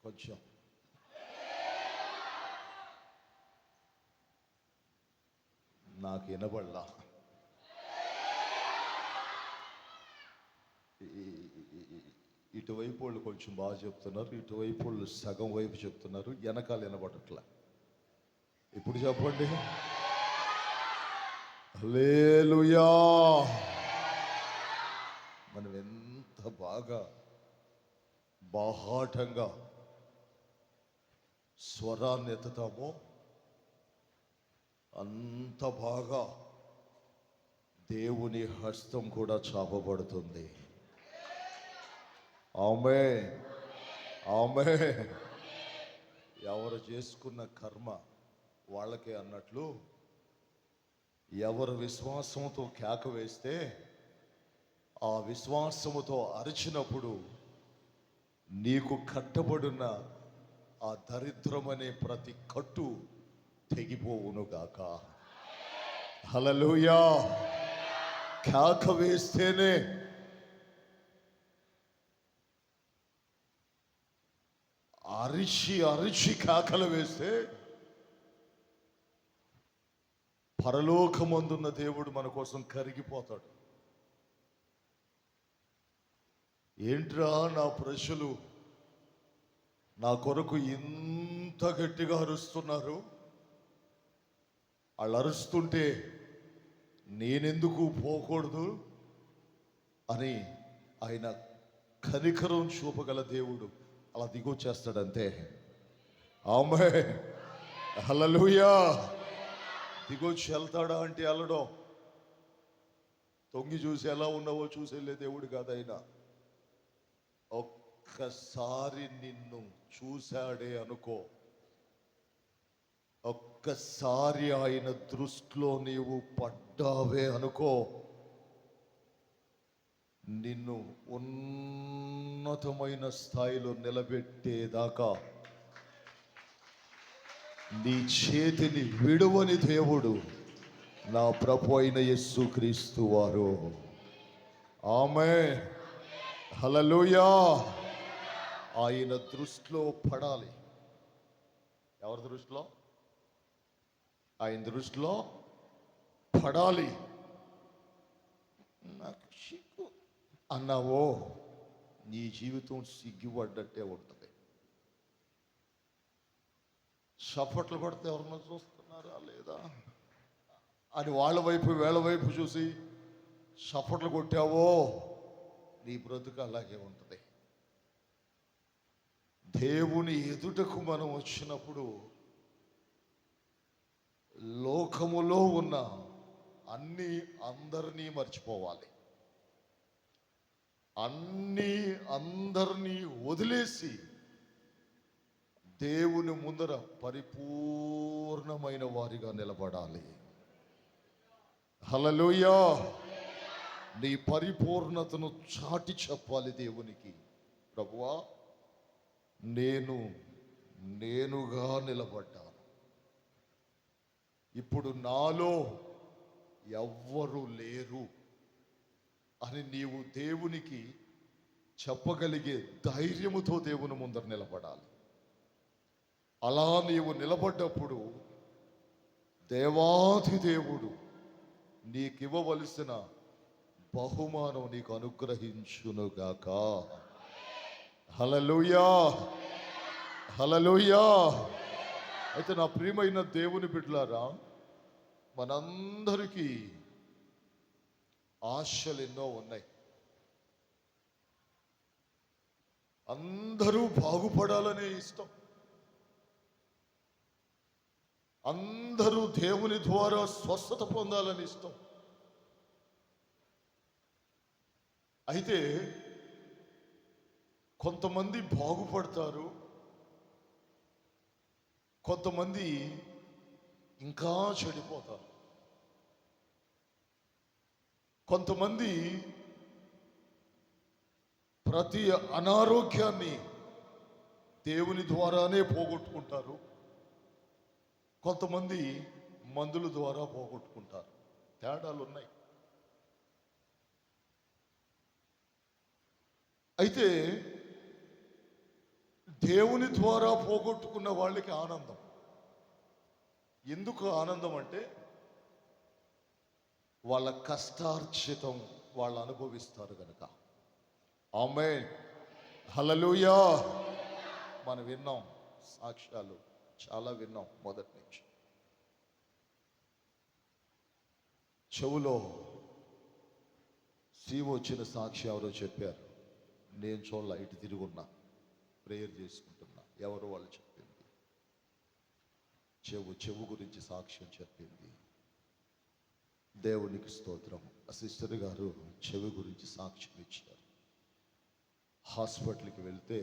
కొంచెం నాకు వినబడలా. ఇటువైపు వాళ్ళు కొంచెం బాగా చెప్తున్నారు, ఇటువైపు వాళ్ళు సగం వైపు చెప్తున్నారు, వెనకాల వినబడట్లా. ఇప్పుడు చెప్పండి. హల్లెలూయా. మనం ఎంత బాగా బాహాటంగా స్వరాన్ని ఎత్తుతామో అంత బాగా దేవుని హస్తం కూడా చాపబడుతుంది. ఆమేన్, ఆమేన్. ఎవరు చేసుకున్న కర్మ వాళ్ళకే అన్నట్లు, ఎవరు విశ్వాసంతో కేక వేస్తే ఆ విశ్వాసముతో అరిచినప్పుడు నీకు కట్టబడిన ఆ దరిద్రమనే ప్రతి కట్టు తెగిపోవునుగాక. హల్లెలూయా. కేక వేస్తేనే అరిచి అరిచి కేకలు వేస్తే పరలోకమందున్న దేవుడు మన కోసం కరిగిపోతాడు. ఏంట్రా నా ప్రజలు నా కొరకు ఇంత గట్టిగా అరుస్తున్నారు, వాళ్ళు అరుస్తుంటే నేనెందుకు పోకూడదు అని ఆయన కనికరం చూపగల దేవుడు అలా దిగొచ్చేస్తాడంతే. ఆమేన్, హల్లెలూయా. దిగొచ్చి వెళ్తాడా అంటే వెళ్ళడం. తొంగి చూసి ఎలా ఉన్నావో చూసి వెళ్ళే దేవుడు కాదు ఆయన. ఒక్కసారి నిన్ను చూశాడే అనుకో, ఒక్కసారి ఆయన దృష్టిలో నీవు పడ్డావే అనుకో, నిన్ను ఉన్నతమైన స్థాయిలో నిలబెట్టేదాకా నీ చేతిని విడువని దేవుడు నా ప్రభు అయిన యేసుక్రీస్తు వారు. ఆమేన్, హల్లెలూయా. ఆయన దృష్టిలో పడాలి. ఎవరి దృష్టిలో? ఆయన దృష్టిలో పడాలి. నాకు సిగ్గు అన్నావో నీ జీవితం సిగ్గుపడ్డట్టే ఉంటుంది. చప్పట్లు కొడితే ఎవరన్నా చూస్తున్నారా లేదా అని వాళ్ళ వైపు వీళ్ళ వైపు చూసి చప్పట్లు కొట్టావో నీ బ్రతుకు అలాగే ఉంటుంది. దేవుని ఎదుటకు మనం వచ్చినప్పుడు లోకములో ఉన్న అందరినీ మర్చిపోవాలి. అందరినీ వదిలేసి దేవుని ముందర పరిపూర్ణమైన వారిగా నిలబడాలి. హల్లెలూయా. నీ పరిపూర్ణతను చాటి చెప్పాలి దేవునికి. ప్రభువా, నేనుగా నిలబడ్డాను, ఇప్పుడు నాలో ఎవ్వరు లేరు అని నీవు దేవునికి చెప్పగలిగే ధైర్యముతో దేవుని ముందర నిలబడాలి. అలా నీవు నిలబడ్డప్పుడు దేవాది దేవుడు నీకివ్వవలసిన బహుమానం నీకు అనుగ్రహించునుగాక. హల్లెలూయా, హల్లెలూయా. అయితే నా ప్రియమైన దేవుని బిడ్డలారా, మనందరికీ ఆశలు ఎన్నో ఉన్నాయి. అందరూ బాగుపడాలనే ఇష్టం, అందరూ దేవుని ద్వారా స్వస్థత పొందాలని ఇష్టం. అయితే కొంతమంది బాగుపడతారు, కొంతమంది ఇంకా చెడిపోతారు. కొంతమంది ప్రతి అనారోగ్యాన్ని దేవుని ద్వారానే పోగొట్టుకుంటారు, కొంతమంది మందుల ద్వారా పోగొట్టుకుంటారు. తేడాలు ఉన్నాయి. అయితే దేవుని ద్వారా పోగొట్టుకున్న వాళ్ళకి ఆనందం. ఎందుకు ఆనందం అంటే వాళ్ళ కష్టార్జితం వాళ్ళు అనుభవిస్తారు కనుక. ఆమేన్, హల్లెలూయా. మనం విన్నాం, సాక్ష్యాలు చాలా విన్నాం మొదటి నుంచి. చెవులో సీమ వచ్చిన సాక్షి ఎవరో చెప్పారు, నేను చూడలా, ఇటు తిరుగున్నా, ప్రేయర్ చేసుకుంటున్నా. ఎవరు వాళ్ళు చెప్పింది? చెవు గురించి సాక్ష్యం చెప్పింది. దేవునికి స్తోత్రం. ఆ సిస్టర్ గారు చెవి గురించి సాక్ష్యం ఇచ్చారు. హాస్పిటల్కి వెళ్తే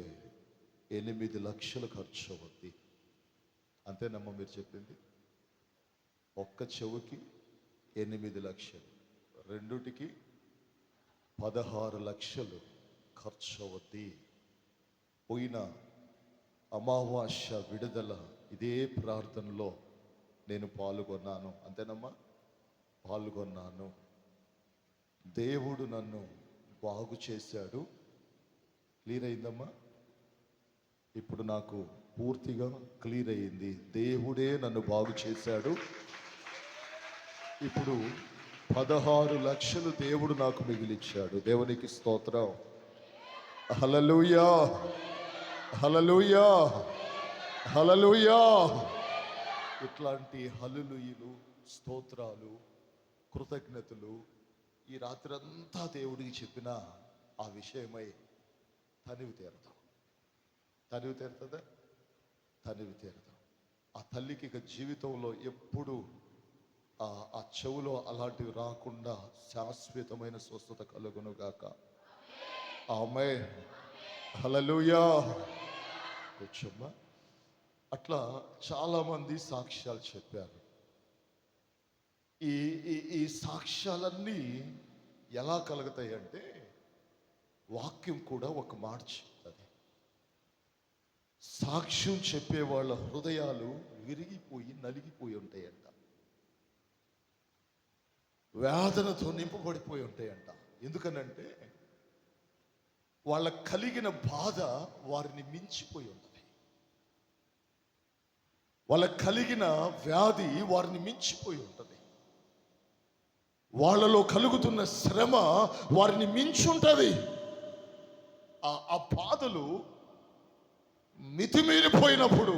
8 లక్షలు ఖర్చు అవుద్ది. అంతేనమ్మా మీరు చెప్పింది? ఒక్క చెవుకి 8 లక్షలు, రెండుటికి 16 లక్షలు ఖర్చు అవుద్ది. పోయిన అమావాస్య విడుదల ఇదే ప్రార్థనలో నేను పాల్గొన్నాను. అంతేనమ్మా, పాల్గొన్నాను. దేవుడు నన్ను బాగు చేశాడు. క్లియర్ అయిందమ్మా? ఇప్పుడు నాకు పూర్తిగా క్లియర్ అయింది. దేవుడే నన్ను బాగు చేశాడు. ఇప్పుడు 16 లక్షలు దేవుడు నాకు మిగిలిచ్చాడు. దేవునికి స్తోత్రం. హల్లెలూయా, హల్లెలూయా, హల్లెలూయా. ఇట్లాంటి హల్లెలూయలు, స్తోత్రాలు, కృతజ్ఞతలు ఈ రాత్రంతా దేవుడికి చెప్పిన ఆ విషయమై తనివి తీరదాం. తనివి తీరుతుందా? తనివి తీరదాం. ఆ తల్లికి ఇక జీవితంలో ఎప్పుడు ఆ చెవులో అలాంటివి రాకుండా శాశ్వతమైన స్వస్థత కలుగును గాక. ఆమేన్, హల్లెలూయా. కూర్చోమ్మా. అట్లా చాలామంది సాక్ష్యాలు చెప్పారు. ఈ సాక్ష్యాలన్నీ ఎలా కలుగుతాయి అంటే, వాక్యం కూడా ఒక మాట చెప్తుంది. సాక్ష్యం చెప్పే వాళ్ళ హృదయాలు విరిగిపోయి నలిగిపోయి ఉంటాయంట. వేదనతో నింపబడిపోయి ఉంటాయంట. ఎందుకనంటే వాళ్ళకు కలిగిన బాధ వారిని మించిపోయి ఉంటుంది. వాళ్ళకు కలిగిన వ్యాధి వారిని మించిపోయి ఉంటుంది. వాళ్ళలో కలుగుతున్న శ్రమ వారిని మించి ఉంటుంది. ఆ బాధలు మితిమీరిపోయినప్పుడు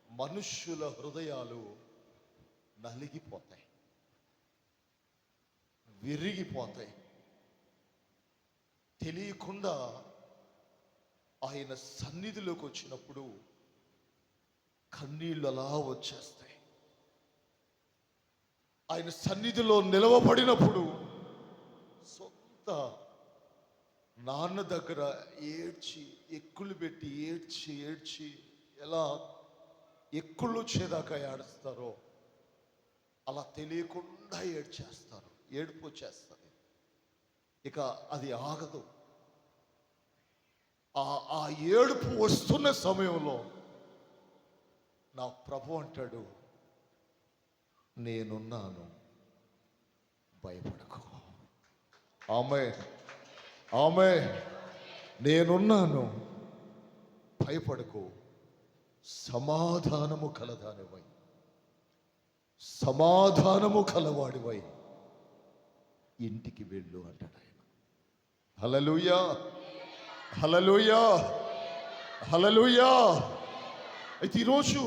మనుష్యుల హృదయాలు నలిగిపోతాయి, విరిగిపోతాయి. తెలియకుండా ఆయన సన్నిధిలోకి వచ్చినప్పుడు కన్నీళ్ళు అలా వచ్చేస్తాయి. ఆయన సన్నిధిలో నిలవబడినప్పుడు సొంత నాన్న దగ్గర ఏడ్చి, ఎక్కులు పెట్టి ఏడ్చి ఎలా ఎక్కుళ్ళు వచ్చేదాకా ఏడుస్తారో అలా తెలియకుండా ఏడ్చేస్తారు. ఏడుపు వచ్చేస్తుంది. ఇక అది ఆగదు. ఆ ఏడుపు వస్తున్న సమయంలో నా ప్రభు అంటాడు, నేనున్నాను, భయపడకు. ఆమేన్, ఆమేన్. నేనున్నాను, భయపడకు. సమాధానము కలదానివై, సమాధానము కలవాడివై ఇంటికి వెళ్ళు అంటాడు ఆయన. హల్లెలూయా, హల్లెలూయా, హల్లెలూయా. అయితే ఈరోజు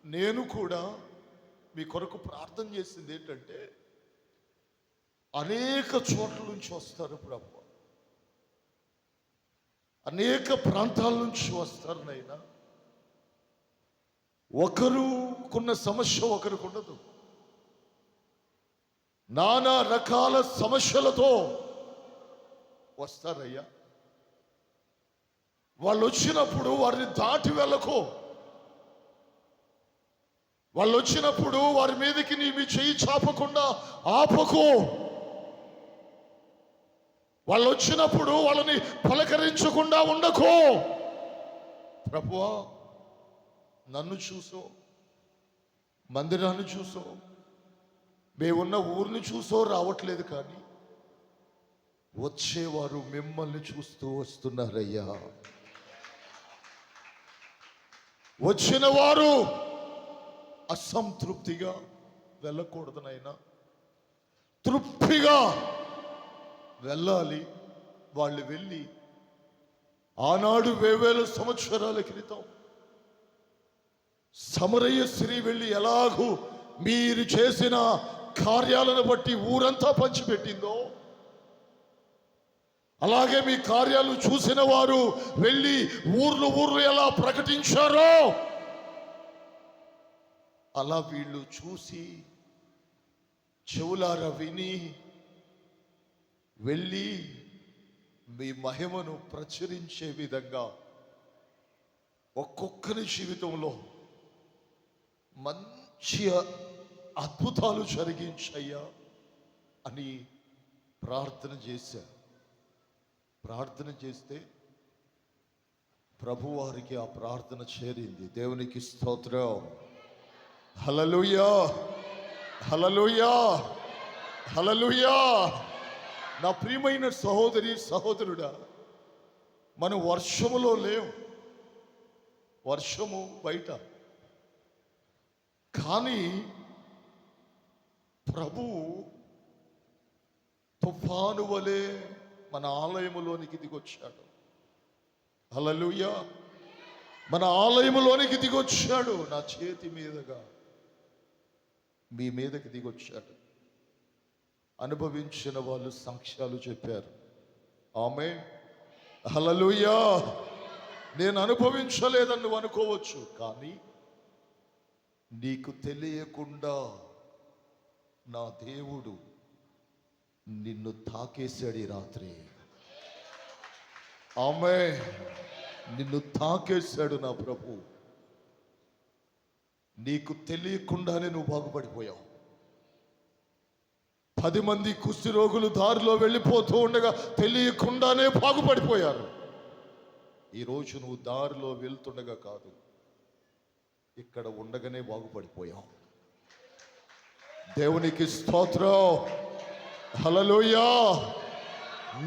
నేను కూడా మీ కొరకు ప్రార్థన చేసింది ఏంటంటే, అనేక చోట్ల నుంచి వస్తారు ప్రభు, అనేక ప్రాంతాల నుంచి వస్తారు నైనా. ఒకరుకున్న సమస్య ఒకరికి ఉండదు. నానా రకాల సమస్యలతో వస్తారయ్యా. వాళ్ళు వచ్చినప్పుడు వారిని దాటి వెళ్ళకో. వాళ్ళు వచ్చినప్పుడు వారి మీదకి నీ చెయ్యి చాపకుండా ఆపకో. వాళ్ళు వచ్చినప్పుడు వాళ్ళని పలకరించకుండా ఉండకో. ప్రభువా, నన్ను చూసో, మందిరాన్ని చూసో, మేమున్న ఊరిని చూసో రావట్లేదు, కానీ వచ్చేవారు మిమ్మల్ని చూస్తూ వస్తున్నారయ్యా. వచ్చిన వారు అసంతృప్తిగా వెళ్ళకూడదనైనా తృప్తిగా వెళ్ళాలి. వాళ్ళు వెళ్ళి ఆనాడు 2000 సంవత్సరాల క్రితం సమరయ్య స్త్రీ వెళ్ళి ఎలాగూ మీరు చేసిన కార్యాలను బట్టి ఊరంతా పంచిపెట్టిందో, అలాగే మీ కార్యాలు చూసిన వారు వెళ్ళి ఊర్లు ఎలా ప్రకటించారో, అలా వీళ్ళు చూసి చెవులారా విని వెళ్ళి మీ మహిమను ప్రచురించే విధంగా ఒక్కొక్కరి జీవితంలో మంచి అద్భుతాలు జరిగించయ్యా అని ప్రార్థన చేశారు. ప్రార్థన చేస్తే ప్రభువారికి ఆ ప్రార్థన చేరింది. దేవునికి స్తోత్రం. హల్లెలూయా, హల్లెలూయా, హల్లెలూయా. నా ప్రియమైన సహోదరి సహోదరుడా, మనం వర్షములో లేవు, వర్షము బయట, కానీ ప్రభు తుఫాను వలె మన ఆలయములోనికి దిగొచ్చాడు. హల్లెలూయా, మన ఆలయములోనికి దిగొచ్చాడు. నా చేతి మీదుగా మీ మీదకి దిగొచ్చాడు. అనుభవించిన వాళ్ళు సాక్ష్యాలు చెప్పారు. ఆమేన్, హల్లెలూయా. నేను అనుభవించలేదని నువ్వు అనుకోవచ్చు, కానీ నీకు తెలియకుండా నా దేవుడు నిన్ను తాకేశాడు ఈ రాత్రి. ఆమేన్, నిన్ను తాకేశాడు నా ప్రభు. నీకు తెలియకుండానే నువ్వు బాగుపడిపోయావు. 10 మంది కుష్టి రోగులు దారిలో వెళ్ళిపోతూ ఉండగా తెలియకుండానే బాగుపడిపోయారు. ఈరోజు నువ్వు దారిలో వెళ్తుండగా కాదు, ఇక్కడ ఉండగానే బాగుపడిపోయావు. దేవునికి స్తోత్రం, హల్లెలూయా.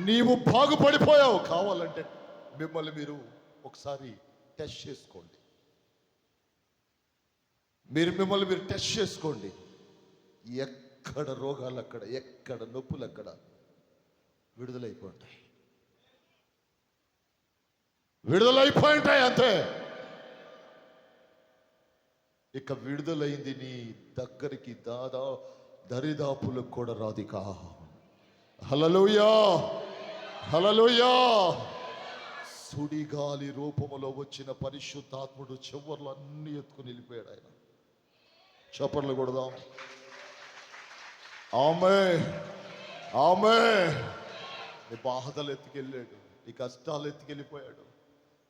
నీవు బాగుపడిపోయావు. కావాలంటే మిమ్మల్ని మీరు ఒకసారి టెస్ట్ చేసుకోండి. మిమ్మల్ని మీరు టెస్ట్ చేసుకోండి. ఎక్కడ రోగాలు అక్కడ, ఎక్కడ నొప్పులు అక్కడ విడుదలైపోతాయి, విడుదలైపోయింటాయి అంతే. ఇక విడుదలైంది నీ దగ్గరికి దరిదాపులకు కూడా రాదికా. హల్లెలూయా, హల్లెలూయా. సుడిగాలి రూపములో వచ్చిన పరిశుద్ధాత్ముడు చివర్లు అన్ని ఎత్తుకుని వెళ్ళిపోయాడు. ఆయన చప్పట్లు కొడదాం. ఆమేన్, ఆమేన్. నీ బాధలు ఎత్తుకెళ్ళాడు, నీ కష్టాలు ఎత్తుకెళ్ళిపోయాడు,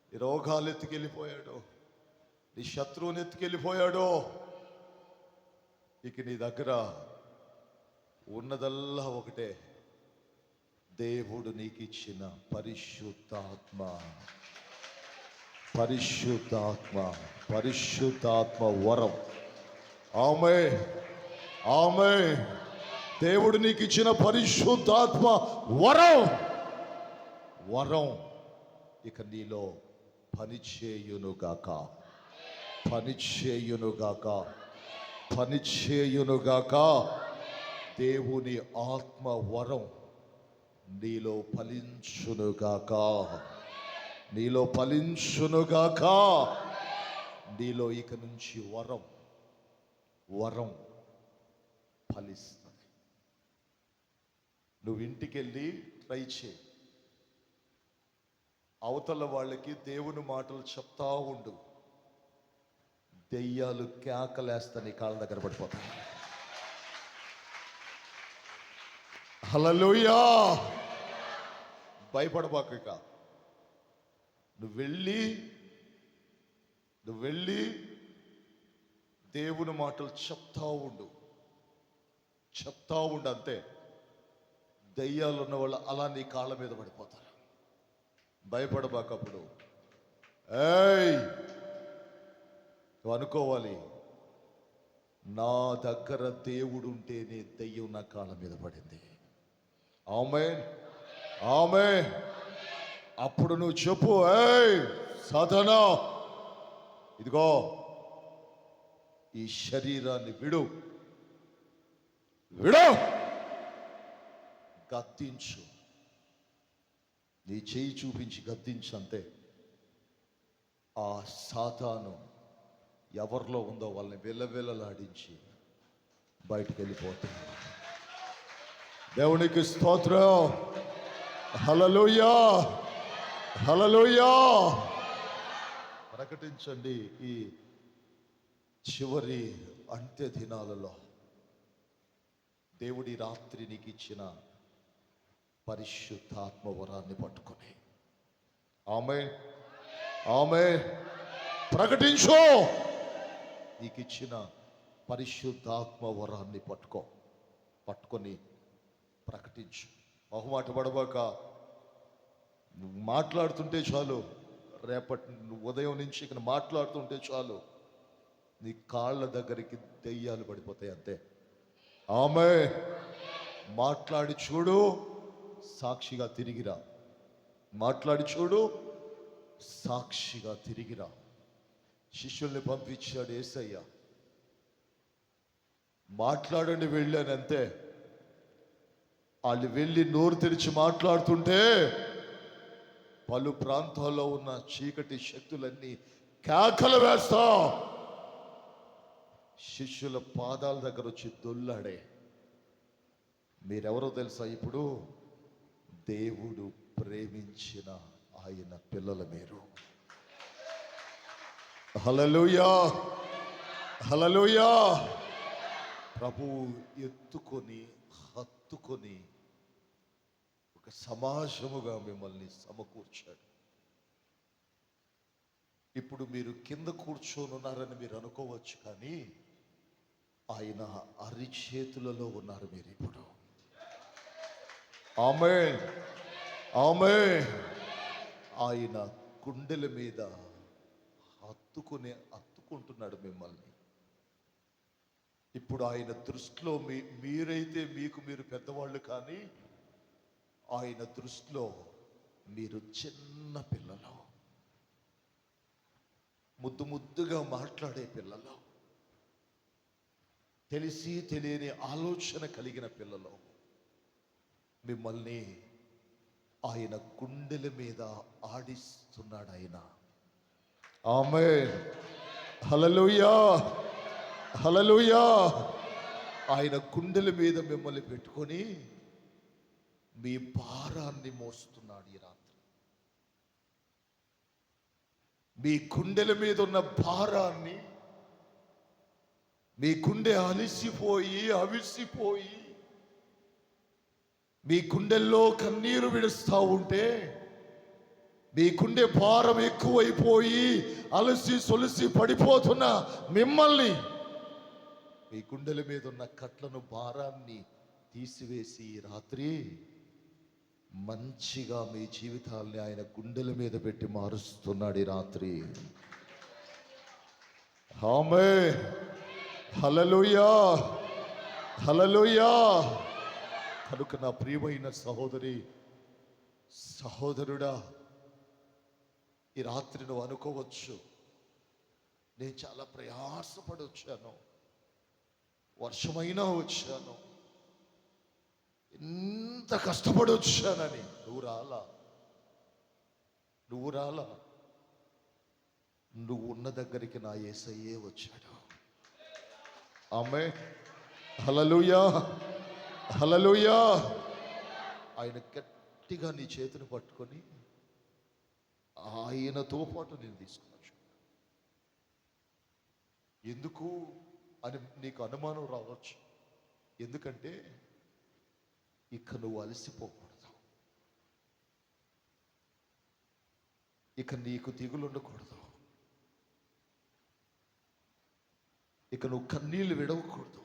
నీ రోగాలు ఎత్తుకెళ్ళిపోయాడు, నీ శత్రువుని ఎత్తుకెళ్ళిపోయాడు. ఇక నీ దగ్గర ఉన్నదల్లా ఒకటే, దేవుడు నీకు ఇచ్చిన పరిశుద్ధాత్మ, పరిశుద్ధాత్మ, పరిశుద్ధాత్మ వరం. ఆమేన్, ఆమేన్. దేవుడు నీకు ఇచ్చిన పరిశుద్ధాత్మ వరం, వరం ఇక నీలో పనిచేయునుగాక, పనిచేయునుగాక, పనిచేయునుగాక. దేవుని ఆత్మ వరం నీలో ఫలించునుగాక, నీలో ఫలించునుగాక. నీలో ఇక నుంచి వరం, వరం ఫలిస్తుంది. నువ్వు ఇంటికి వెళ్ళి ట్రై చేయి. అవతల వాళ్ళకి దేవుని మాటలు చెప్తా ఉండు. దెయ్యాలు కేకలేస్తా నీ కాళ్ళ దగ్గర పడిపోతాయి. హల్లెలూయా. భయపడబాక. ఇక నువ్వు వెళ్ళి దేవుని మాటలు చెప్తా ఉండు, చెప్తా ఉండు అంతే. దయ్యాలు ఉన్న వాళ్ళు అలా నీ కాళ్ళ మీద పడిపోతారు. భయపడబాకప్పుడు. నువ్వు అనుకోవాలి, నా దగ్గర దేవుడు ఉంటేనే దెయ్యం నా కాళ్ళ మీద పడింది. ఆమేన్, ఆమె అప్పుడు నువ్వు చెప్పు, ఏయ్ సాతానా, ఇదిగో ఈ శరీరాన్ని విడు, విడు, గద్దించు. నీ చేయి చూపించి గద్దించు, అంతే. ఆ సాతాను ఎవరిలో ఉందో వాళ్ళని విలవిలలాడించి బయటికి వెళ్ళిపోతుంది. దేవునికి స్తోత్రం. హల్లెలూయా, హల్లెలూయా. ప్రకటించండి, ఈ చివరి అంత్య దినాలలో దేవుడి రాత్రి నీకు ఇచ్చిన పరిశుద్ధాత్మ వరాన్ని పట్టుకొని ఆమేన్, ఆమేన్. ప్రకటించు, నీకు ఇచ్చిన పరిశుద్ధాత్మ వరాన్ని పట్టుకొని ప్రకటించు. బహుమాట పడబాక. నువ్వు మాట్లాడుతుంటే చాలు, రేపటి ఉదయం నుంచి ఇక్కడ మాట్లాడుతుంటే చాలు, నీ కాళ్ళ దగ్గరికి దెయ్యాలు పడిపోతాయి, అంతే. ఆమె మాట్లాడి చూడు, సాక్షిగా తిరిగిరా. మాట్లాడి చూడు, సాక్షిగా తిరిగిరా. శిష్యుల్ని పంపించాడు యేసయ్య. మాట్లాడండి వెళ్ళాను, అంతే. వాళ్ళు వెళ్ళి నోరు తెరిచి మాట్లాడుతుంటే పలు ప్రాంతాల్లో ఉన్న చీకటి శక్తులన్నీ కేకలు వేస్తా శిష్యుల పాదాల దగ్గర వచ్చి దొల్లాడే. మీరెవరో తెలుసా? ఇప్పుడు దేవుడు ప్రేమించిన ఆయన పిల్లలు మీరు. హల్లెలూయా, హల్లెలూయా. ప్రభువు ఎత్తుకొని హత్తుకొని ఒక సమాజముగా మిమ్మల్ని సమకూర్చాడు. ఇప్పుడు మీరు కింద కూర్చొని ఉన్నారని మీరు అనుకోవచ్చు, కానీ ఆయన అరిచేతులలో ఉన్నారు మీరు ఇప్పుడు. ఆమేన్, ఆమేన్. ఆయన గుండెల మీద హత్తుకుంటున్నాడు మిమ్మల్ని. ఇప్పుడు ఆయన దృష్టిలో మీరైతే మీరు పెద్దవాళ్ళు, కానీ ఆయన దృష్టిలో మీరు చిన్న పిల్లలు, ముద్దుగా మాట్లాడే పిల్లలు, తెలిసి తెలియని ఆలోచన కలిగిన పిల్లలు. మిమ్మల్ని ఆయన గుండెల మీద ఆడిస్తున్నాడు ఆయన. ఆమేన్, హల్లెలూయా, హల్లెలూయా. ఆయన గుండెల మీద మిమ్మల్ని పెట్టుకొని మీ భారాన్ని మోస్తున్నాడు ఈ రాత్రి. మీ గుండెల మీద ఉన్న భారాన్ని, మీ గుండె అలిసిపోయి అవిసిపోయి మీ గుండెల్లో కన్నీరు విడుస్తూ ఉంటే, మీ గుండె భారం ఎక్కువైపోయి అలసి సొలిసి పడిపోతున్న మిమ్మల్ని, మీ గుండెల మీద ఉన్న కట్లను భారాన్ని తీసివేసి రాత్రి మంచిగా మీ జీవితాల్ని ఆయన గుండెల మీద పెట్టి మారుస్తున్నాడు ఈ రాత్రి. ఆమేన్, హల్లెలూయా, హల్లెలూయా. కనుక నా ప్రియమైన సహోదరి సహోదరుడా, ఈ రాత్రి నువ్వు అనుకోవచ్చు, నేను చాలా ప్రయాసపడి వచ్చాను, వర్షమైనా వచ్చాను, ఎంత కష్టపడి వచ్చానని. నువ్వు రాలా. నువ్వు ఉన్న దగ్గరికి నా యేసయ్యే వచ్చాడు. ఆమేన్, హల్లెలూయా, హల్లెలూయా. ఆయన గట్టిగా నీ చేతిని పట్టుకొని ఆయనతో పాటు నేను తీసుకున్నాను. ఎందుకు అని నీకు అనుమానం రావచ్చు. ఎందుకంటే ఇక నువ్వు అలసిపోకూడదు, ఇక నీకు దిగులు ఉండకూడదు, ఇక నువ్వు కన్నీళ్లు విడవకూడదు,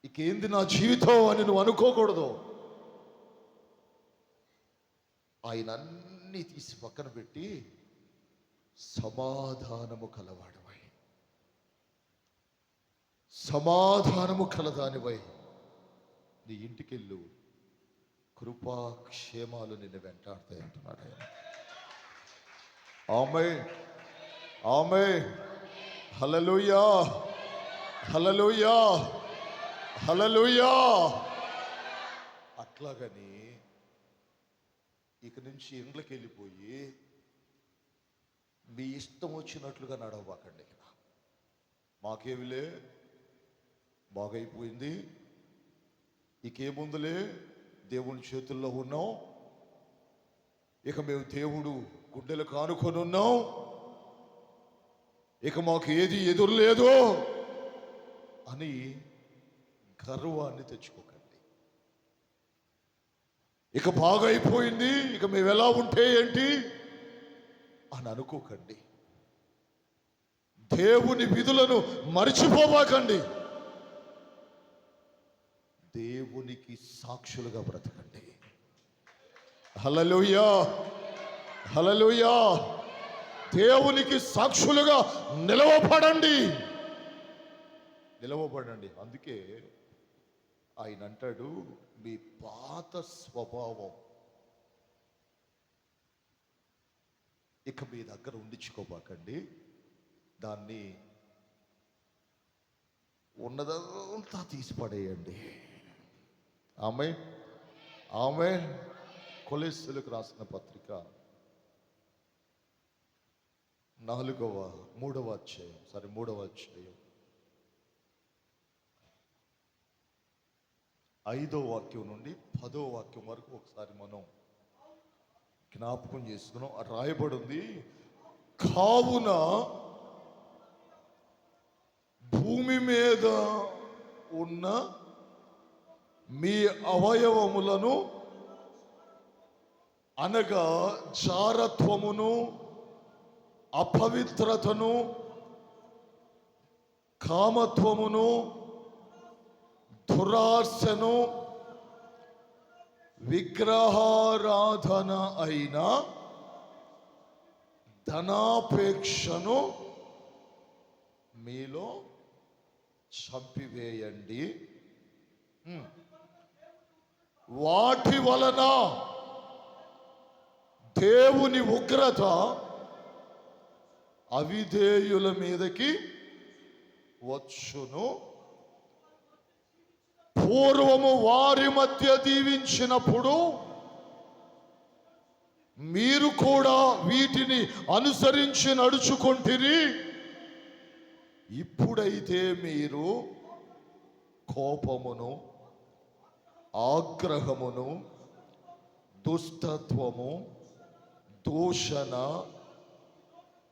ఇక ఏంది నా జీవితం అని నువ్వు అనుకోకూడదు. ఆయన అన్నీ తీసి పక్కన పెట్టి సమాధానము కలవాడవై, సమాధానము కలదానివై నీ ఇంటికెళ్ళు, కృపా క్షేమాలు నిన్ను వెంటాడతాయి అంటున్నాడు ఆయన. ఆమేన్, ఆమేన్, హల్లెలూయా, హల్లెలూయా, హల్లెలూయా. అట్లాగని ఇక నుంచి ఇండ్లకి వెళ్ళిపోయి మీ ఇష్టం వచ్చినట్లుగా నడవబాకండి. ఇక మాకేమిలే, బాగైపోయింది, ఇకేముందులే, దేవుని చేతుల్లో ఉన్నాం, ఇక మేము దేవుడు గుండెలకు ఆనుకొని ఉన్నాం, ఇక మాకు ఏది ఎదురు లేదు అని గర్వాన్ని తెచ్చుకోకండి. ఇక బాగైపోయింది, ఇక మేము ఎలా ఉంటే ఏంటి అని అనుకోకండి. దేవుని విధులను మరిచిపోబాకండి. దేవునికి సాక్షులుగా బ్రతకండి. హల్లెలూయా, హల్లెలూయా. దేవునికి సాక్షులుగా నిలవబడండి, నిలవబడండి. అందుకే ఆయన అంటాడు, మీ పాత స్వభావం ఇక మీ దగ్గర ఉండించుకోబాకండి, దాన్ని ఉన్నదంతా తీసి పడేయండి. ఆమేన్, ఆమేన్. కొలెస్సీలకు రాసిన పత్రిక 3వ అధ్యాయం 5వ వాక్యం నుండి 10వ వాక్యం వరకు ఒకసారి మనం జ్ఞాపకం చేసుకున్నాం. రాయబడి ఉంది, కావున భూమి మీద ఉన్న మీ అవయవములను అనగా జారత్వమును, అపవిత్రతను, కామత్వమును, దురాశను, విగ్రహారాధన అయిన ధనాపేక్షను మీలో చంపివేయండి. వాటి వలన దేవుని ఉగ్రత అవిధేయుల మీదకి వచ్చును. పూర్వము వారి మధ్య దీవించినప్పుడు మీరు కూడా వీటిని అనుసరించి నడుచుకొంటిరి. ఇప్పుడైతే మీరు కోపమును, ఆగ్రహమును, దుష్టత్వము, దూషణ,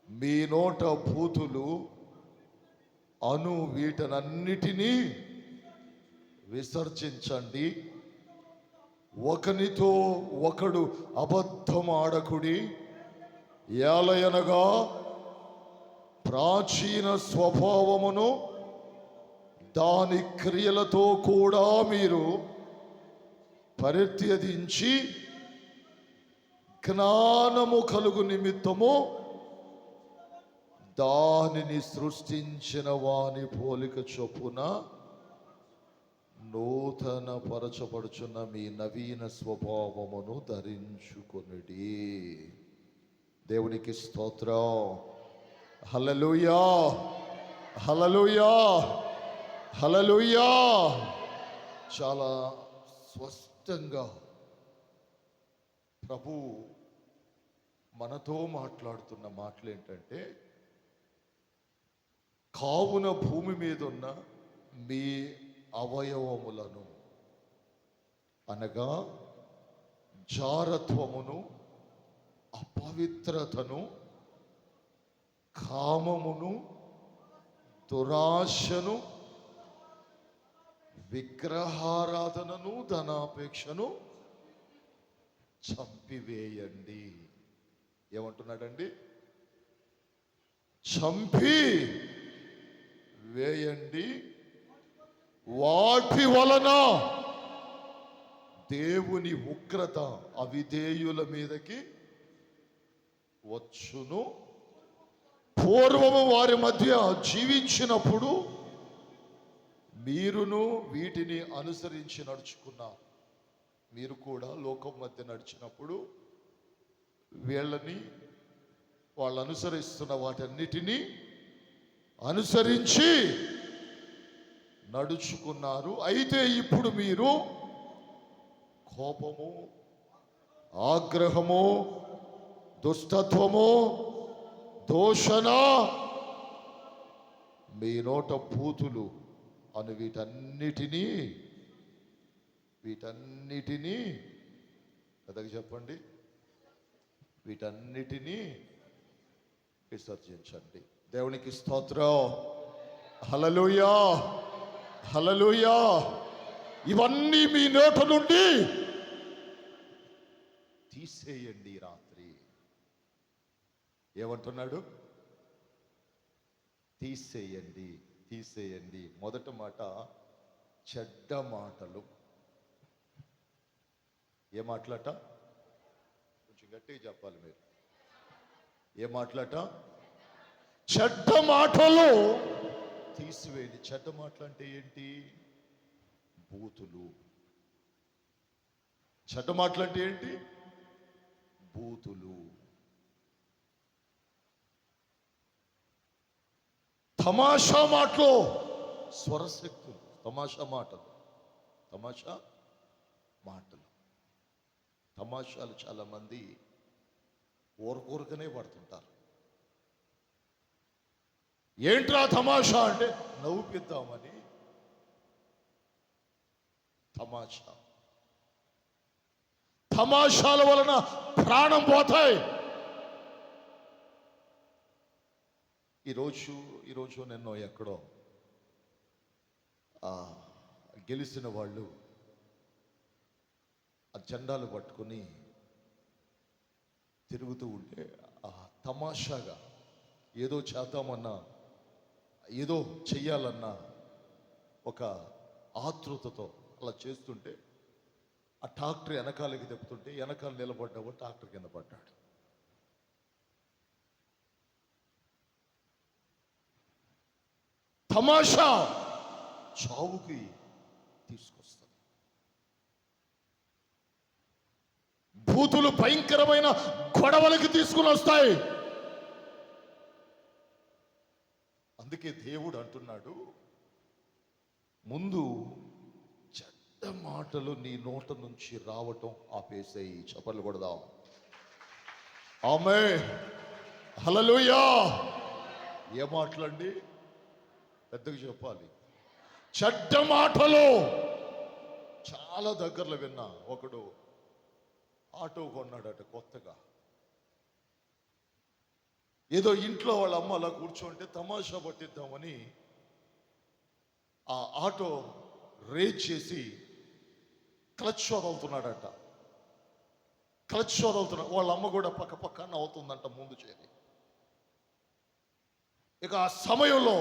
మీ నోట బూతులు అను వీటనన్నిటినీ విసర్జించండి. ఒకనితో ఒకడు అబద్ధం ఆడకుడి, ఏలయనగా ప్రాచీన స్వభావమును దాని క్రియలతో కూడా మీరు పరిత్యజించి జ్ఞానము కలుగు నిమిత్తము దానిని సృష్టించిన వాని పోలిక చొప్పున నూతన పరచబడుచున్న మీ నవీన స్వభావమును ధరించుకొనిడి. దేవునికి స్తోత్రం. హల్లెలూయా, హల్లెలూయా, హల్లెలూయా. చాలా స్పష్టంగా ప్రభు మనతో మాట్లాడుతున్న మాటలు ఏంటంటే, కావున భూమి మీద ఉన్న మీ అవయవములను అనగా జారత్వమును, అపవిత్రతను, కామమును, దురాశను, విగ్రహారాధనను, ధనాపేక్షను చంపివేయండి. ఏమంటున్నాడండి? చంపి వేయండి. వాటి వలన దేవుని ఉగ్రత అవిధేయుల మీదకి వచ్చును. పూర్వము వారి మధ్య జీవించినప్పుడు మీరును వీటిని అనుసరించి నడుచుకున్నారు. మీరు కూడా లోకం మధ్య నడిచినప్పుడు వీళ్ళని వాళ్ళు అనుసరిస్తున్న వాటన్నిటినీ అనుసరించి నడుచుకున్నారు. అయితే ఇప్పుడు మీరు కోపము, ఆగ్రహము, దుష్టత్వము, దూషణ, మీ నోట బూతులు అను వీటన్నిటినీ పెద్దగా చెప్పండి, వీటన్నిటినీ విసర్జించండి. దేవునికి స్తోత్రం. హల్లెలూయా, హల్లెలూయా. ఇవన్నీ మీ నోట నుండి తీసేయండి. రాత్రి ఏమంటున్నాడు? తీసేయండి, తీసేయండి. మొదటి మాట చెడ్డ మాటలు. ఏ మాటలట? కొంచెం గట్టిగా చెప్పాలి మీరు. ఏ మాటలట? చెడ్డ మాటలు తీసివేయండి. చెడ్డ మాటలు అంటే ఏంటి? బూతులు. చెడ్డ మాటలు అంటే ఏంటి? బూతులు. తమాషా మాటలు, స్వరశక్తులు. తమాషా మాటలు, తమాషా మాటలు. తమాషాలు చాలా మంది ఊరకూరకనే పడుతుంటారు. ఏంట్రా తమాషా అంటే నవ్వుపిద్దామని తమాషా. తమాషాల వలన ప్రాణం పోతాయి. ఈరోజు నిన్నో ఎక్కడో గెలిచిన వాళ్ళు ఆ జెండాలు పట్టుకుని తిరుగుతూ ఉంటే తమాషాగా ఏదో చేద్దామన్నా, ఏదో చెయ్యాలన్నా ఒక ఆతృతతో అలా చేస్తుంటే ఆ ట్రాక్టర్ వెనకాలకి తిప్పుతుంటే వెనకాల నిలబడ్డావు, ట్రాక్టర్ కింద పడ్డాడు. తమాషా చావుకి తీసుకొస్తుంది. భూతులు భయంకరమైన గొడవలకి తీసుకుని వస్తాయి. అందుకే దేవుడు అంటున్నాడు, ముందు చెడ్డ మాటలు నీ నోట నుంచి రావటం ఆపేసేయి. చప్పట్లు కొడదాం. ఆమేన్, హల్లెలూయా. ఏ మాటలండి? పెద్దగా చెప్పాలి. చెడ్డ మాటలు. చాలా దగ్గరలో విన్నా. ఒకడు ఆటో కొన్నాడట కొత్తగా. ఏదో ఇంట్లో వాళ్ళ అమ్మ అలా కూర్చోంటే తమాషా పట్టిద్దామని ఆ ఆటో రేజ్ చేసి క్లచ్ వదులుతున్నాడట. క్లచ్ వదులుతున్నాడు. వాళ్ళ అమ్మ కూడా పక్క పక్కన అవుతుందంట ముందు చేరి. ఇక ఆ సమయంలో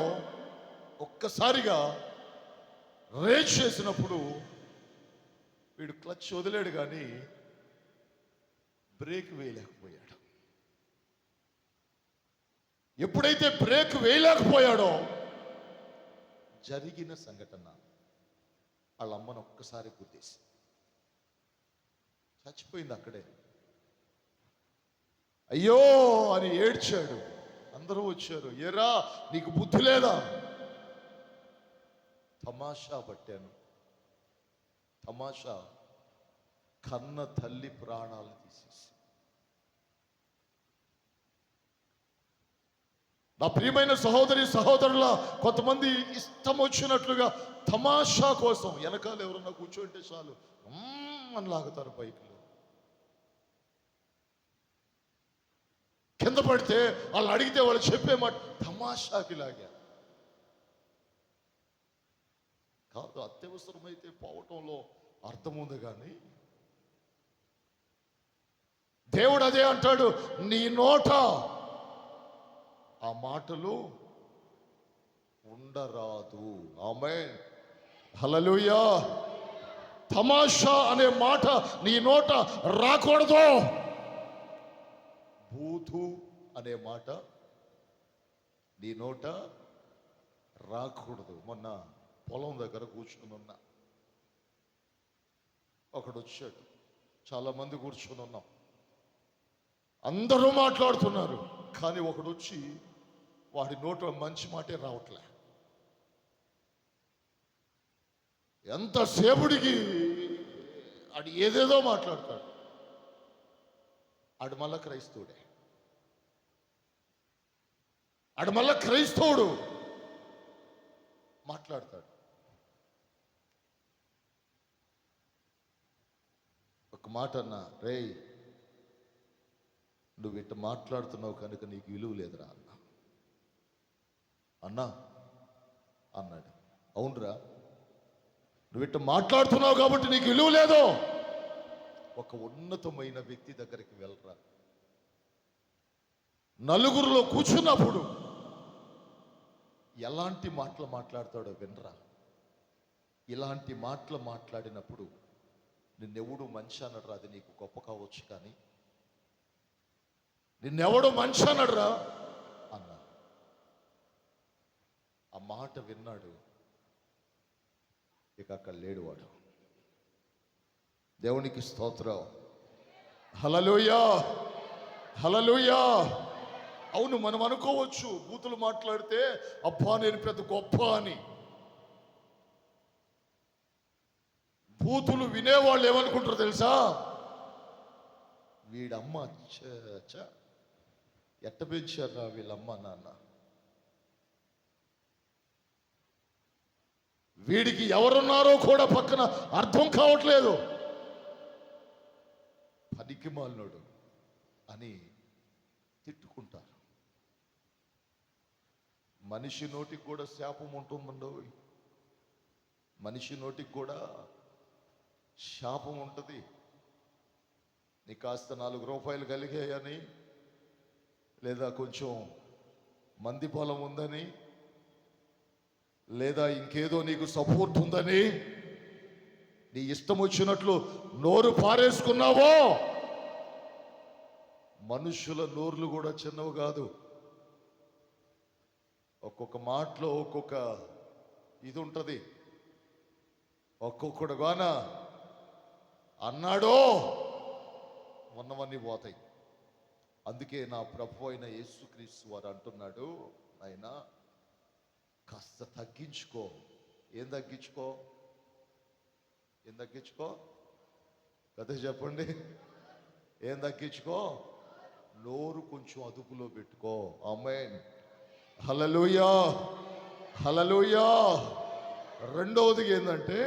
ఒక్కసారిగా రేజ్ చేసినప్పుడు వీడు క్లచ్ వదిలేడు కానీ బ్రేక్ వేయలేకపోయాడు. ఎప్పుడైతే బ్రేక్ వేయలేకపోయాడో జరిగిన సంఘటన వాళ్ళ అమ్మను ఒక్కసారి గుద్దేసి చచ్చిపోయింది అక్కడే. అయ్యో అని ఏడ్చాడు. అందరూ వచ్చారు. ఏరా నీకు బుద్ధి లేదా? తమాషా పట్టాను. తమాషా కన్న తల్లి ప్రాణాలను తీసేసి. నా ప్రియమైన సహోదరి సహోదరుల, కొంతమంది ఇష్టం వచ్చినట్లుగా తమాషా కోసం వెనకాల ఎవరన్నా కూర్చోంటే చాలు అని లాగుతారు బైక్లో. కింద పడితే వాళ్ళు అడిగితే వాళ్ళు చెప్పే మాట తమాషాకి లాగా కాదు. అత్యవసరమైతే పోవటంలో అర్థం ఉంది. కానీ దేవుడు అదే అంటాడు, నీ నోట ఆ మాటలు ఉండరాదు. ఆమేన్, హల్లెలూయా. తమాషా అనే మాట నీ నోట రాకూడదు. బూతు అనే మాట నీ నోట రాకూడదు. మొన్న పొలం దగ్గర కూర్చుని ఉన్నా. ఒకడు వచ్చాడు. చాలామంది కూర్చొని ఉన్నాం, అందరూ మాట్లాడుతున్నారు, కానీ ఒకడు వచ్చి వాడి నోట్లో మంచి మాటే రావట్లే. ఎంత సేపుడికి ఆడు ఏదేదో మాట్లాడతాడు. ఆడు మళ్ళా క్రైస్తవుడే, ఆడు మళ్ళా క్రైస్తవుడు మాట్లాడతాడు. ఒక మాట అన్నా, రేయ్ నువ్వు ఇట్ట మాట్లాడుతున్నావు కనుక నీకు విలువ లేదురా అన్నా అన్నాడు. అవునరా, నువ్వు ఇట్ట మాట్లాడుతున్నావు కాబట్టి నీకు విలువ లేదు. ఒక ఉన్నతమైన వ్యక్తి దగ్గరికి వెళ్ళరా, నలుగురిలో కూర్చున్నప్పుడు ఎలాంటి మాటలు మాట్లాడతాడో వినరా. ఇలాంటి మాటలు మాట్లాడినప్పుడు నిన్నెవడు మంచి అనడరా, అది నీకు గొప్ప కావచ్చు, కానీ నిన్నెవడు మంచి అనడరా అన్నా. ఆ మాట విన్నాడు, ఇక అక్కడ లేడు వాడు. దేవునికి స్తోత్రం. హల్లెలూయా, హల్లెలూయా. అవును, మనం అనుకోవచ్చు బూతులు మాట్లాడితే అబ్బా నేను పెద్ద గొప్ప అని. బూతులు వినేవాళ్ళు ఏమనుకుంటారు తెలుసా? వీడమ్మ ఎట్ట పెంచారా వీళ్ళమ్మ నాన్న, వీడికి ఎవరున్నారో కూడా పక్కన అర్థం కావట్లేదు, పనికి మాలినోడు అని తిట్టుకుంటారు. మనిషి నోటికి కూడా శాపం ఉంటుందండో, మనిషి నోటికి కూడా శాపం ఉంటుంది. నీ కాస్త 4 రూపాయలు కలిగాయని, లేదా కొంచెం మంది పొలం ఉందని, లేదా ఇంకేదో నీకు సపోర్ట్ ఉందని నీ ఇష్టం వచ్చినట్లు నోరు పారేసుకున్నావో, మనుషుల నోర్లు కూడా చిన్నవి కాదు. ఒక్కొక్క మాటలో ఒక్కొక్క ఇది ఉంటుంది. ఒక్కొక్కడు గాన అన్నాడో ఉన్నవన్నీ పోతాయి. అందుకే నా ప్రభు అయిన యేసుక్రీస్తు వారు అంటున్నాడు, ఆయన కాస్త తగ్గించుకో. ఏం తగ్గించుకో? ఏం తగ్గించుకో? కథ చెప్పండి. ఏం తగ్గించుకో? నోరు కొంచెం అదుపులో పెట్టుకో. ఆమేన్, హల్లెలూయా, హల్లెలూయా. రెండవది ఏంటంటే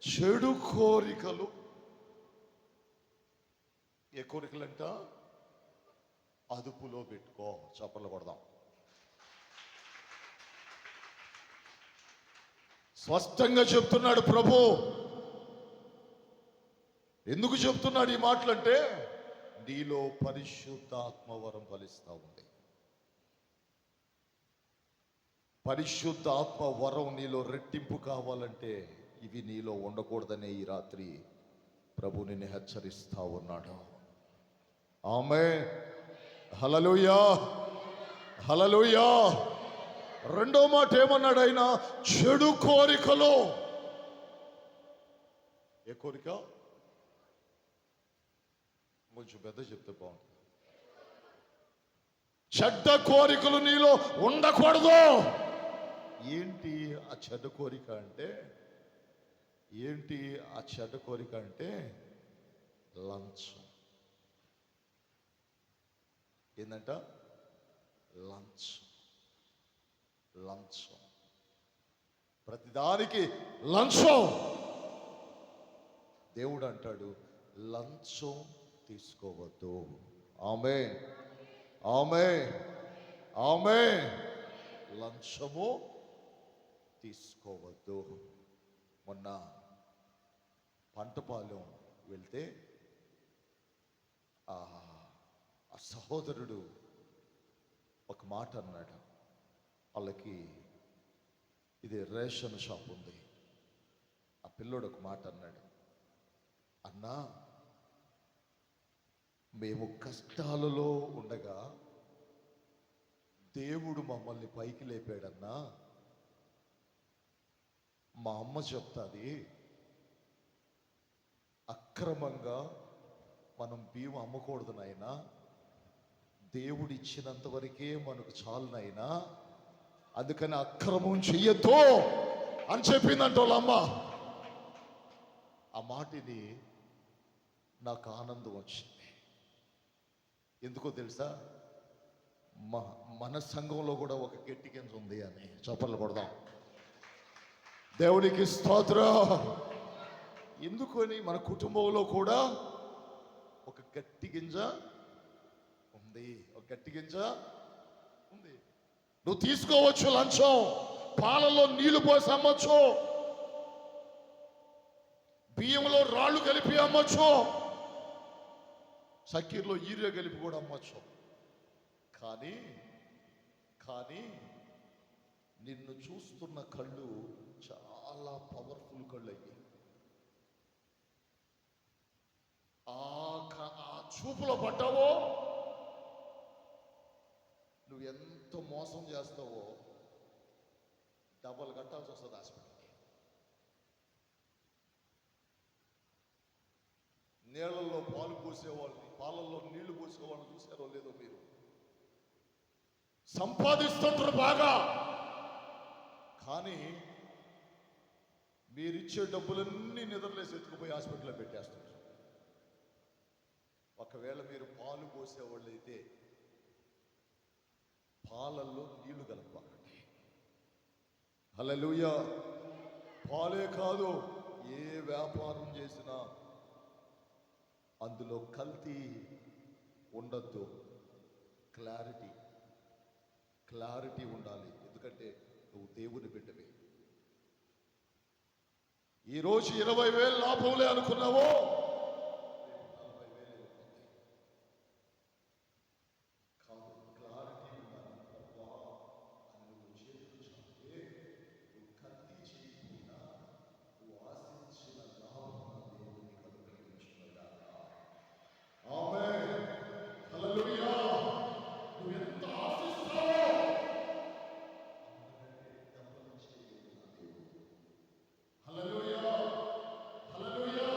చెడు కోరికలు. ఏ కోరికలంట? అదుపులో పెట్టుకో. చప్పట్లు కొడదాం. స్పష్టంగా చెప్తున్నాడు ప్రభు. ఎందుకు చెప్తున్నాడు ఈ మాటలంటే, నీలో పరిశుద్ధాత్మ వరం ఫలిస్తా ఉంది. పరిశుద్ధ ఆత్మ వరం నీలో రెట్టింపు కావాలంటే ఇవి నీలో ఉండకూడదనే ఈ రాత్రి ప్రభు నిన్ను హెచ్చరిస్తా ఉన్నాడు. ఆమేన్, హల్లెలూయా, హల్లెలూయా. రెండో మాట ఏమన్నాడు ఆయన? చెడు కోరికలు. ఏ కోరిక? కొంచెం పెద్ద చెప్తే బాగుంటుంది. చెడ్డ కోరికలు నీలో ఉండకూడదు. ఏంటి ఆ చెడ్డ కోరిక అంటే? ఏంటి ఆ చెడ్డ కోరిక అంటే? లంచం. ఏందంట? లంచం. లంచం. ప్రతిదానికి లంచం. దేవుడు అంటాడు లంచం తీసుకోవద్దు. ఆమేన్, ఆమేన్, ఆమేన్. లంచము తీసుకోవద్దు. మొన్న పంటపాలెం వెళ్తే ఆ సహోదరుడు ఒక మాట అన్నాడు. వాళ్ళకి ఇది రేషన్ షాప్ ఉంది. ఆ పిల్లోడు ఒక మాట అన్నాడు, అన్నా మేము కష్టాలలో ఉండగా దేవుడు మమ్మల్ని పైకి లేపాడన్నా. మా అమ్మ చెప్తాది, అక్రమంగా మనం బియ్యం అమ్మకూడదు నాయనా, దేవుడు ఇచ్చినంత వరకే మనకు చాలునైనా, అందుకని అక్రమం చెయ్యొద్దు అని చెప్పిందంట వాళ్ళమ్మ. ఆ మాటిని నాకు ఆనందం వచ్చింది. ఎందుకో తెలుసా? మన సంఘంలో కూడా ఒక గట్టి గింజ ఉంది అని చప్పట్లు కొడదాం. దేవునికి స్తోత్రం. ఎందుకని మన కుటుంబంలో కూడా ఒక గట్టి గింజ ఉంది, ఒక గట్టి గింజ ఉంది. నువ్వు తీసుకోవచ్చు లంచం, పాలలో నీళ్లు పోసి అమ్మచ్చు, బియ్యంలో రాళ్ళు కలిపి అమ్మచ్చు, చక్కెరలో ఈరియా కలిపి కూడా అమ్మచ్చు. కానీ కానీ నిన్ను చూస్తున్న కళ్ళు చాలా పవర్ఫుల్ కళ్ళు అయ్యి, ఆ చూపులో పడ్డావో నువ్వు ఎంత మోసం చేస్తావో డబ్బులు కట్టాల్సి వస్తుంది హాస్పిటల్కి. నీళ్ళల్లో పాలు పోసేవాళ్ళని, పాలల్లో నీళ్లు పోసేవాళ్ళని చూసారో లేదో మీరు? సంపాదిస్తుంటారు బాగా, కానీ మీరిచ్చే డబ్బులన్నీ నిద్రలేసి ఎత్తుకుపోయి హాస్పిటల్లో పెట్టేస్తుంటారు. ఒకవేళ మీరు పాలు పోసేవాళ్ళు అయితే పాలల్లో నీళ్లు కలపకండి. హల్లెలూయా. పాలే కాదు, ఏ వ్యాపారం చేసినా అందులో కల్తీ ఉండద్దు. క్లారిటీ ఉండాలి. ఎందుకంటే నువ్వు దేవుని బిడ్డవే. ఈరోజు 20,000 లాభంలే అనుకున్నావో, 40,000 కాదు. క్లారిటీ ఉండాలి. నువ్వు చేయించాలి, నువ్వు కల్తీ చేయకుండా నువ్వు ఆశించిన లాభం దేవుని కలుగజేయునుగాక. ఆమేన్. హల్లెలూయా. నువ్వు ఎంత ఆశిస్తావో హల్లెలూయా, హల్లెలూయా,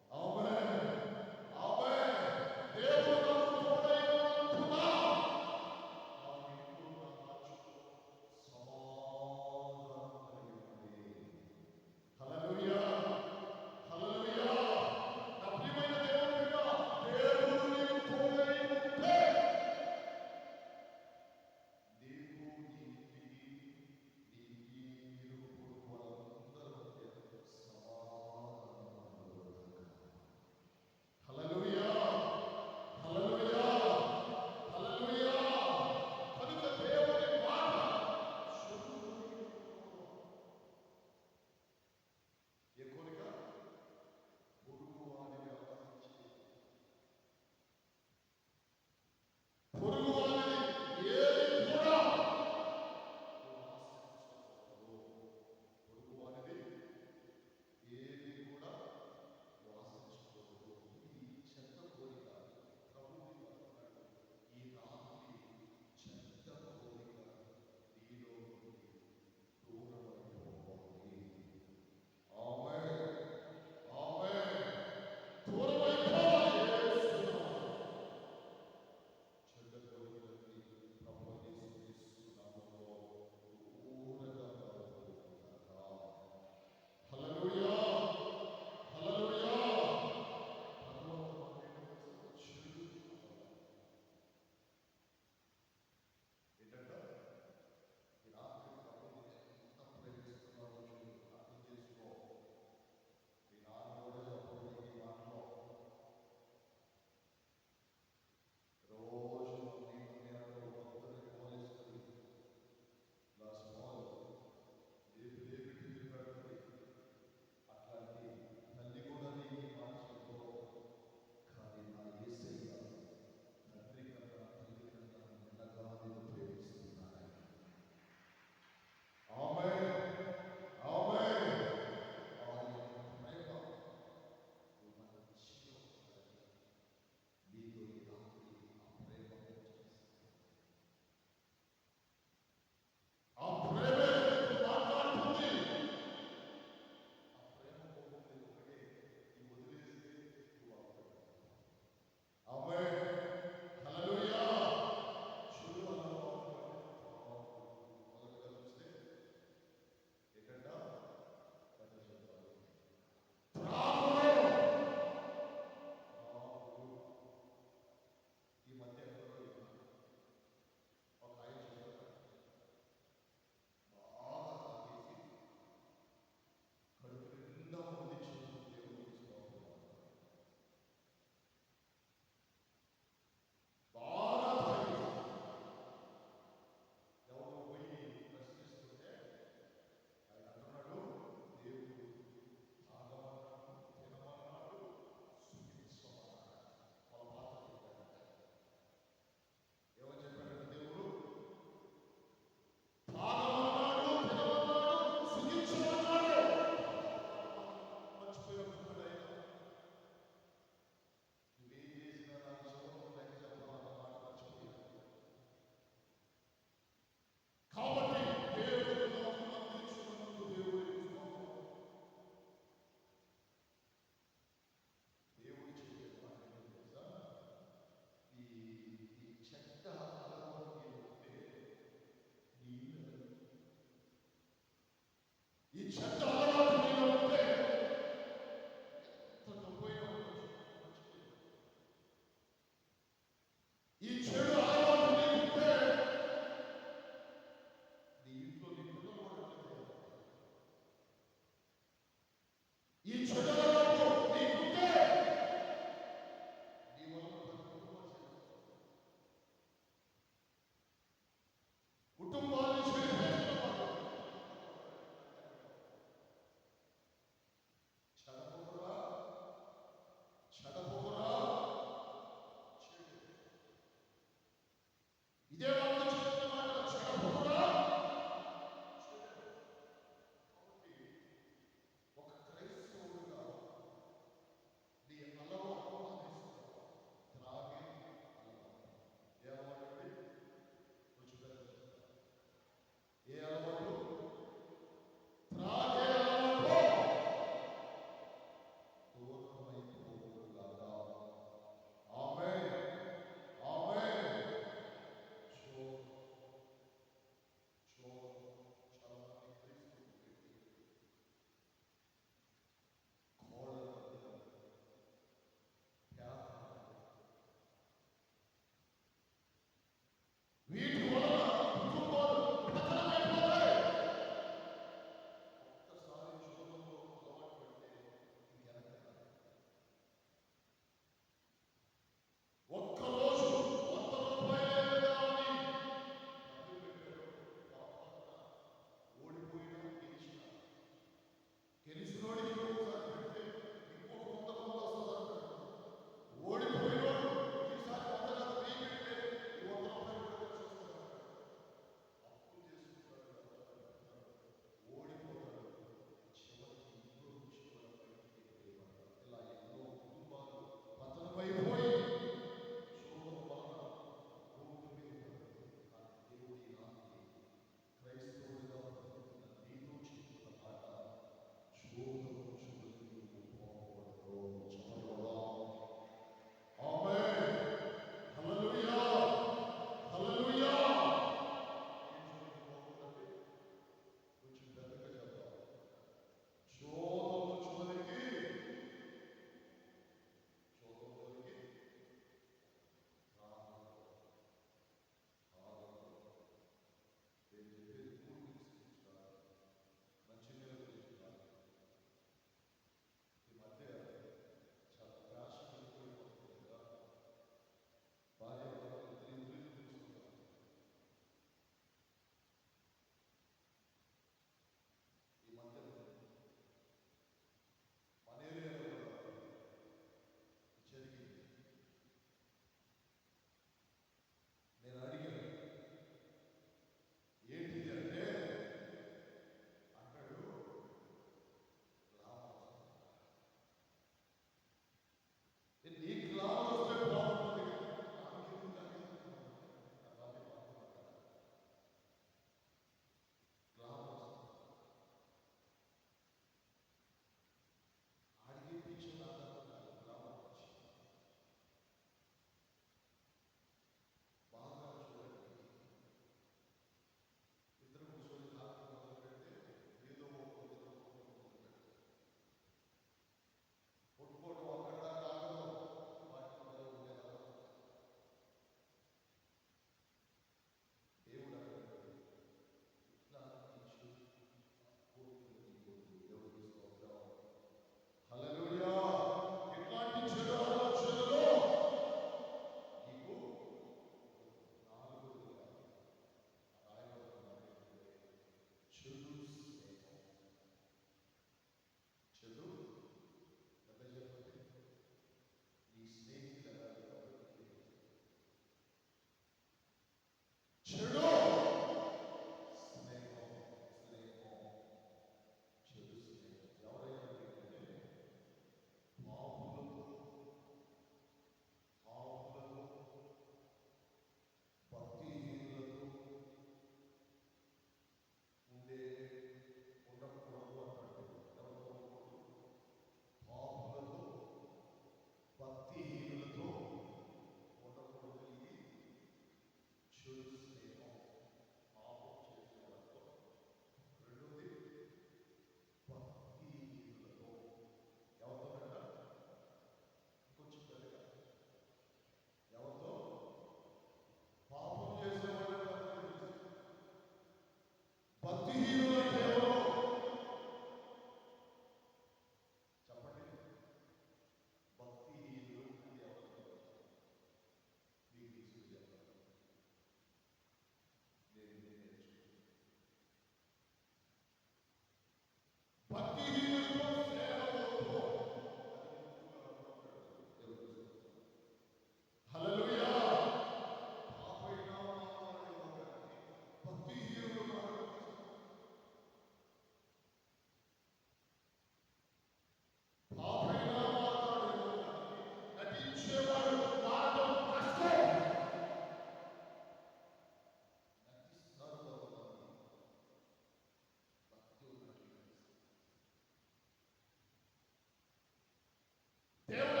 దేవుడు